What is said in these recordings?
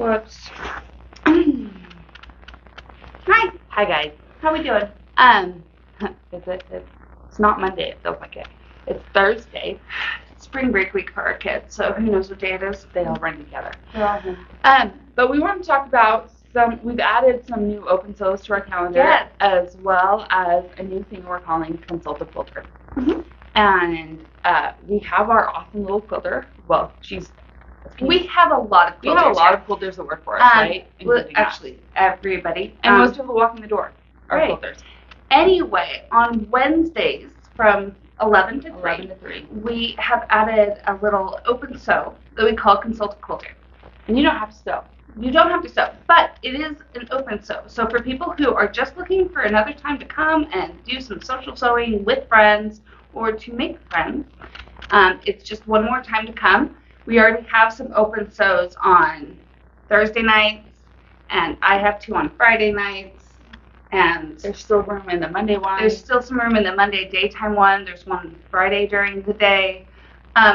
Whoops. Hi. Hi guys. How we doing? It's not Monday. It feels like it. It's Thursday. Spring break week for our kids, so who knows what day it is? They all run together. They're all home. But we want to talk about we've added some new open sows to our calendar, Yes. as well as a new thing we're calling Consult a Quilter. Mm-hmm. And we have our awesome little quilter. Well, We have a lot of quilters. We have a lot of quilters that work for us, right? Well, actually, everybody. And most people walking the door are right. quilters. Anyway, on Wednesdays from 11 to 3, we have added a little open sew that we call Consult a Quilter. And you don't have to sew. You don't have to sew, but it is an open sew. So for people who are just looking for another time to come and do some social sewing with friends or to make friends, it's just one more time to come. We already have some open sews on Thursday nights, and I have 2 on Friday nights. And there's still room in the Monday one. There's still some room in the Monday daytime one. There's one Friday during the day.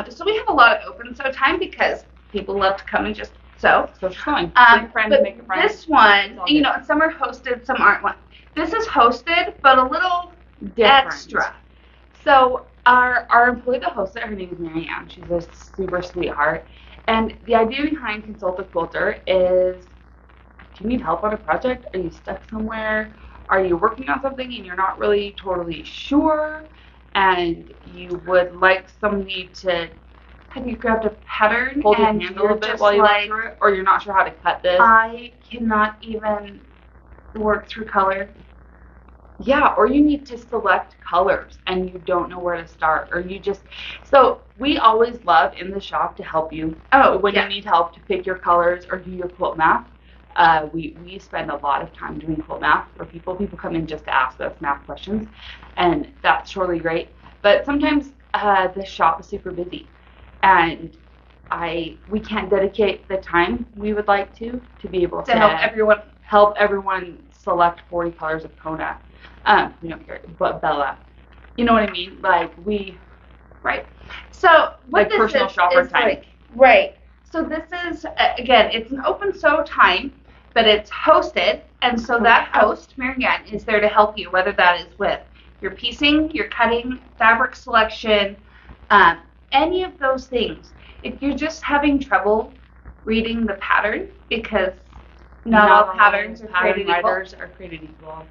So we have a lot of open sew time because people love to come and just sew. So it's fun. But this one, some are hosted, some aren't. This is hosted, but a little different. Extra. So our employee that hosts it, her name is Mary Ann. She's a super sweetheart. And the idea behind Consult a Quilter is, do you need help on a project? Are you stuck somewhere? Are you working on something and you're not really totally sure? And you would like somebody to have you grabbed a pattern hold your and hand a little bit while you work through it? Or you're not sure how to cut this? I cannot even work through color. Yeah, or you need to select colors and you don't know where to start, or so we always love in the shop to help you. When you need help to pick your colors or do your quilt math. We spend a lot of time doing quilt math for people. People come in just to ask us math questions, and that's totally great. But sometimes the shop is super busy, and we can't dedicate the time we would like to be able to help everyone select 40 colors of Kona. We don't care, but Bella, you know what I mean? Right. So what this personal shopper time. Right. So this is again, it's an open sew time, but it's hosted, and so that host, Mary Ann, is there to help you, whether that is with your piecing, your cutting, fabric selection, any of those things. If you're just having trouble reading the pattern, because not all patterns are created equal.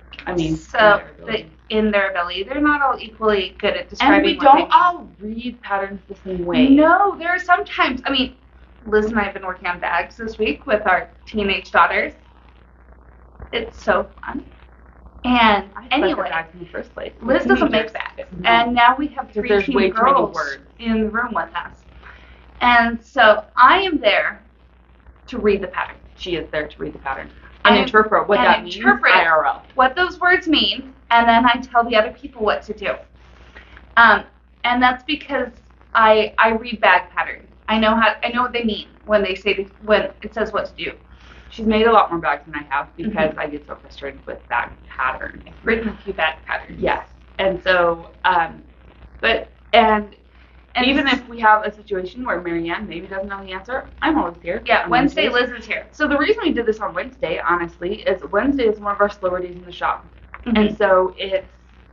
In their ability, they're not all equally good at describing. And we don't all read patterns the same way. No, there are sometimes. Liz and I have been working on bags this week with our teenage daughters. It's so fun. And anyway, bags in the first place. Liz doesn't make bags, and now we have 3 teen girls in the room with us. And so I am there to read the pattern. She is there to read the pattern and interpret what that means IRL. What those words mean, and then I tell the other people what to do. And that's because I read bag patterns. I know what they mean when it says what to do. She's made a lot more bags than I have because I get so frustrated with bag pattern. I've written a few bag patterns. Yes, and so, and even if we have a situation where Mary Ann maybe doesn't know the answer, I'm always here. Yeah, Wednesday Liz is here. So the reason we did this on Wednesday, honestly, is Wednesday is one of our slower days in the shop, and so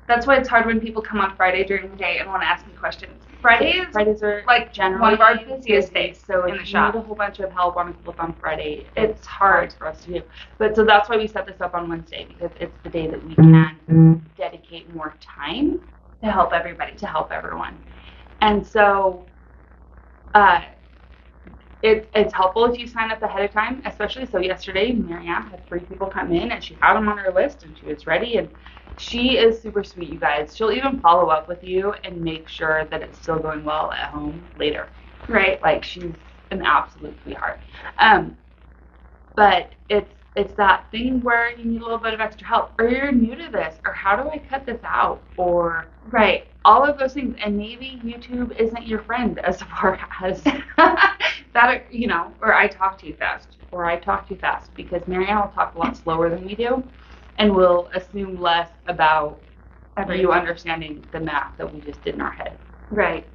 that's why it's hard when people come on Friday during the day and want to ask me questions. Fridays are generally one of our busiest days so in the shop. If you need a whole bunch of help on a quilt on Friday, it's hard for us to do. But so that's why we set this up on Wednesday, because it's the day that we can dedicate more time to help everybody, to help everyone. And so it's helpful if you sign up ahead of time, especially so yesterday Mary Ann had 3 people come in and she had them on her list and she was ready, and she is super sweet, you guys. She'll even follow up with you and make sure that it's still going well at home later. Right. She's an absolute sweetheart. But it's that thing where you need a little bit of extra help, or you're new to this, or how do I cut this out, or all of those things. And maybe YouTube isn't your friend as far as that, or I talk too fast, because Mary Ann will talk a lot slower than we do, and will assume less about you understanding the math that we just did in our head. Right.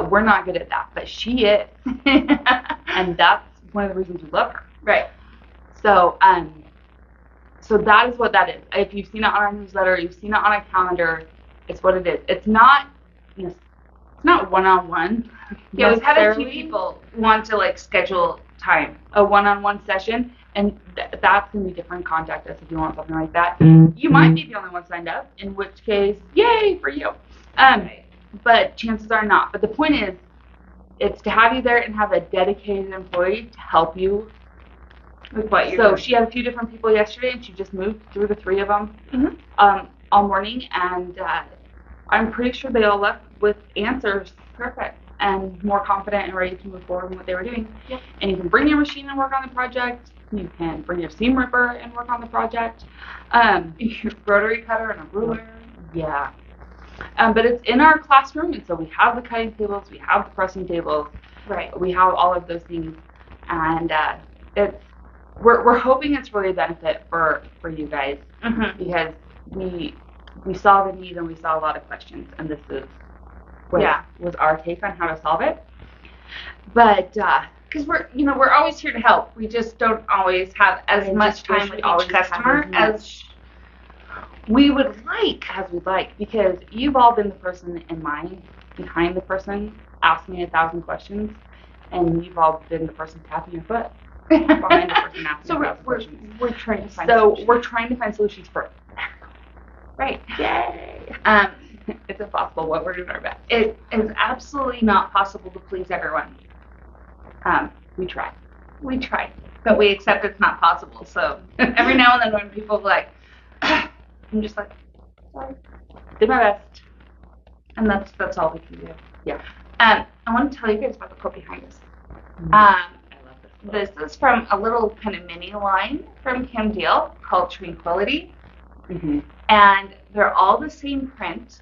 We're not good at that, but she is. And that's one of the reasons we love her. Right. So, so that is what that is. If you've seen it on our newsletter, you've seen it on a calendar, it's what it is. It's not one-on-one. Yeah, we've had a few people want to like schedule time, a one-on-one session, and that's going to be different. Contact us if you want something like that. You might be the only one signed up, in which case, yay for you. Right. But chances are not. But the point is, it's to have you there and have a dedicated employee to help you with what you're So doing. she had a few different people yesterday, and she just moved through the 3 of them all morning, and I'm pretty sure they all left with answers Perfect. and more confident and ready to move forward in what they were doing. Yep. And you can bring your machine and work on the project. You can bring your seam ripper and work on the project. Your rotary cutter and a ruler. Yeah. But it's in our classroom, and so we have the cutting tables, we have the pressing tables, Right. we have all of those things, and we're hoping it's really a benefit for you guys because we saw the need and we saw a lot of questions, and this is was our take on how to solve it. But because we're always here to help. We just don't always have as much time with each customer as we would like. As we'd like, because you've all been the person in mind behind the person asking 1,000 questions, and you've all been the person tapping your foot behind the person asking 1,000 questions. We're trying to find solutions. We're trying to find solutions for everyone. Right. Yay. It's impossible, but we're doing our best. It is absolutely not possible to please everyone. We try. We try, but we accept it's not possible. So every now and then when people are like, I'm just like, sorry. Did my best. And that's all we can do. Yeah. I want to tell you guys about the quote behind us. I love this. This is from a little kind of mini line from Kim Deal called Tranquility. And they're all the same print,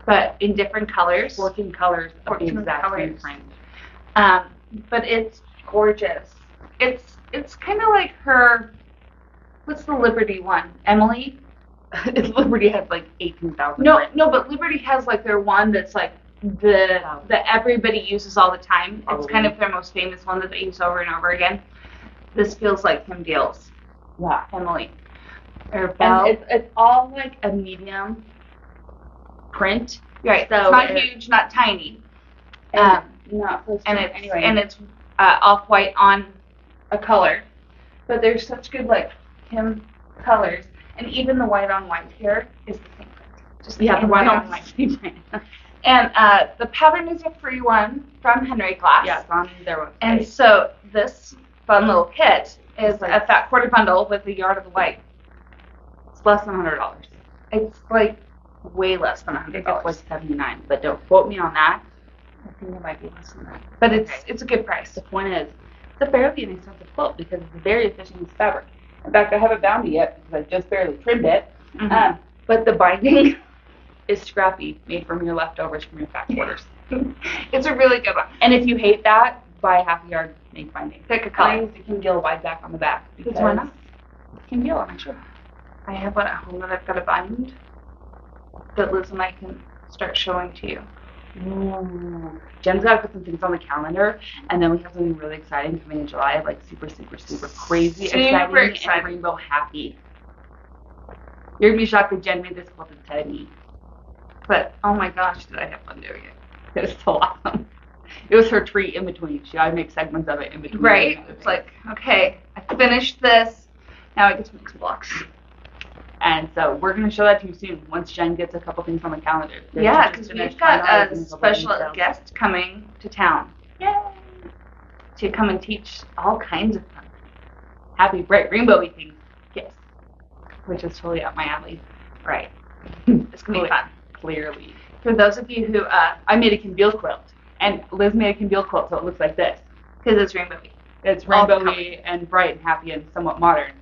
but in different colors. 14 colors of the exact same print. But it's gorgeous. It's kind of like her, what's the Liberty one? Emily? Liberty has like 18,000. No, but Liberty has like their one that's like that everybody uses all the time. Probably. It's kind of their most famous one that they use over and over again. This feels like Kim Deal's. Yeah. Emily. Or Belle. And it's all like a medium print. Right. So it's not huge, not tiny. Not close to and it's off-white on a color. But there's such good like Kim colors. And even the white on white here is the same print. Just the white on white same print. And the pattern is a free one from Henry Glass. Yeah, it's on their website. And so this fun little kit is like a fat quarter bundle with a yard of the white. It's less than $100. It's like way less than $100. I think it's like $79, but don't quote me on that. I think it might be less than that. But it's a good price. The point is, it's a fairly inexpensive quilt because it's a very efficient use of fabric. In fact, I haven't bound it yet because I just barely trimmed it. But the binding is scrappy, made from your leftovers from your fat quarters. It's a really good one. And if you hate that, buy half a yard, make binding. Pick a color. I use the Kim Deal wide back on the back because why not? Kim Deal, I'm sure. I have one at home that I've got to bind that Liz and I can start showing to you. Jen's got to put some things on the calendar, and then we have something really exciting coming in July, like super, super, super crazy exciting and rainbow happy. You're going to be shocked that Jen made this quilt instead of me. But, oh my gosh, did I have fun doing it. It was so awesome. It was her treat in between. She ought to make segments of it in between. Right? It's like, okay, I finished this. Now I get to make some blocks. And so we're going to show that to you soon once Jen gets a couple things on the calendar. Yeah, because we've got a special guest coming to town. Yay! To come and teach all kinds of fun. Happy, bright, rainbowy things. Yes. Which is totally up my alley. Right. It's going to be fun. Clearly. For those of you who, I made a Kim Deal quilt. And Liz made a Kim Deal quilt, so it looks like this. Because it's rainbowy. It's rainbowy and bright and happy and somewhat modern.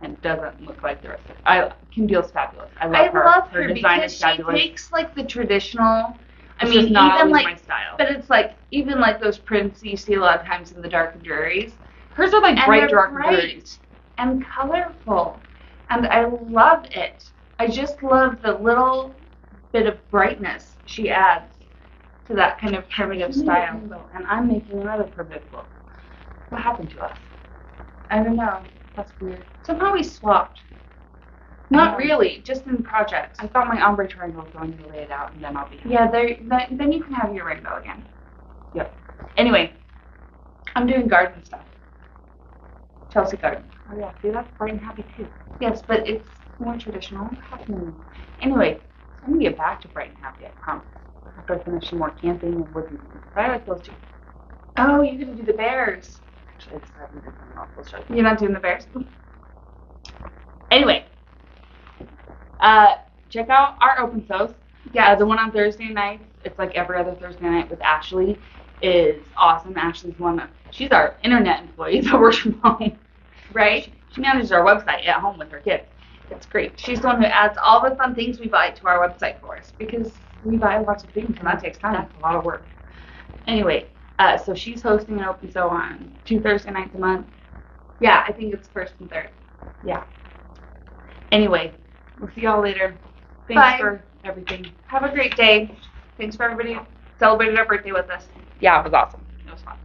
And doesn't look like the rest of it. Kim Deal's fabulous. I love her. Her design is fabulous. She takes like the traditional. It's just not always my style. But it's like even like those prints you see a lot of times in the dark and drearies. Hers are like bright, dark and drearies. And colorful. And I love it. I just love the little bit of brightness she adds to that kind of primitive style. And I'm making another primitive quilt. What happened to us? I don't know. That's weird. Somehow we swapped. Not really, just in projects. I thought my ombre triangle was going to lay it out, and then I'll be happy. Yeah, then you can have your rainbow again. Yep. Anyway, I'm doing garden stuff. Chelsea garden. Oh yeah, see, that's bright and happy too. Yes, but it's more traditional. Anyway, I'm gonna get back to bright and happy, I promise. After I finish some more camping and woodland. But I like those two. Oh, you're gonna do the bears. Actually, I decided to do something else. We'll show you. You're not doing the bears? Anyway, check out our open sews. Yeah. The one on Thursday nights, it's like every other Thursday night with Ashley, is awesome. Ashley's she's our internet employee that works from home. Right? She manages our website at home with her kids. It's great. She's the one who adds all the fun things we buy to our website for us because we buy lots of things and that takes time. That's a lot of work. Anyway, so she's hosting an open sew on 2 Thursday nights a month. Yeah, I think it's 1st and 3rd. Yeah. Anyway, we'll see y'all later. Thanks Bye. for everything. Have a great day. Thanks for everybody who celebrated our birthday with us. Yeah, it was awesome. It was fun.